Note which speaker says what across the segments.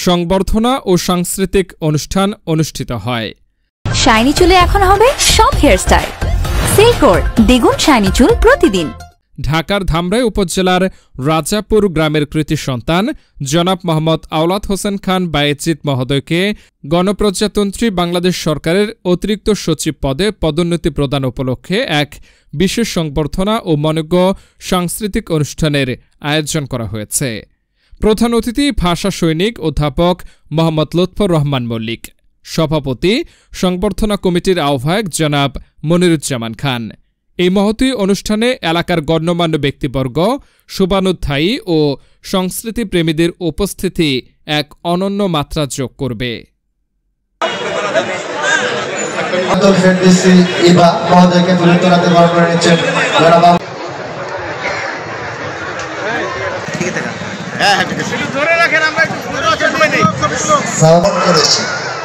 Speaker 1: সংবর্ধনা ও সাংস্কৃতিক অনুষ্ঠান অনুষ্ঠিত হয়।
Speaker 2: শাইনি চুলে এখন হবে সব হেয়ারস্টাইল। সিল্কোর দ্বিগুণ শাইনি চুল প্রতিদিন।
Speaker 1: ঢাকার ধামরাই উপজেলার রাজাপুর গ্রামের কৃতি সন্তান জনাব মোহাম্মদ আওলাদ হোসেন খান বায়েজিদ মহোদয়কে গণপ্রজাতন্ত্রী বাংলাদেশ সরকারের অতিরিক্ত সচিব পদে পদোন্নতি প্রদান উপলক্ষে এক বিশেষ সংবর্ধনা ও মনোজ্ঞ সাংস্কৃতিক অনুষ্ঠানের আয়োজন করা হয়েছে। প্রধান অতিথি ভাষা সৈনিক অধ্যাপক মোহাম্মদ লুৎফর রহমান মল্লিক, সভাপতি সংবর্ধনা কমিটির আহ্বায়ক জনাব মনিরুজ্জামান খান। এই মহতী অনুষ্ঠানে এলাকার গণ্যমান্য ব্যক্তিবর্গ, শুভানুধ্যায়ী ও সংস্কৃতি প্রেমীদের উপস্থিতি এক অনন্য মাত্রা যোগ করবে।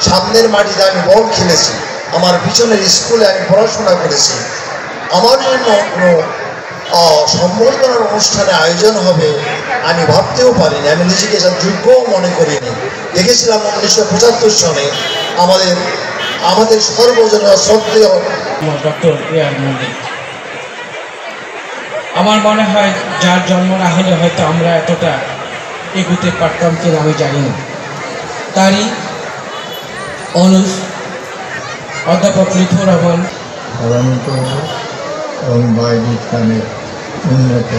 Speaker 3: সামনের মাটিতে আমি বল খেলেছি, আমার পিছনের স্কুলে আমি পড়াশোনা করেছি। আমার জন্য কোনো সম্বর্ধনার অনুষ্ঠানে আয়োজন হবে আমি ভাবতেও পারিনি, আমি নিজেকে যোগ্যও মনে করিনি। দেখেছিলাম 1975 সনে আমাদের সর্বজনীয় শ্রদ্ধেয়
Speaker 4: ডক্টর এ.আর. মল্লিক। আমার মনে হয় যার জন্ম না হলে হয়তো আমরা এতটা এগুতে পারতাম কিনা আমি জানি না। তারই অনুজ অধ্যাপক লুৎফর রহমান
Speaker 5: এবং বায়েজিদ খানের উন্নত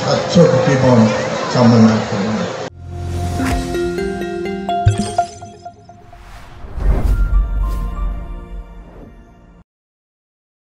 Speaker 5: সার্থক জীবন কামনা করেন।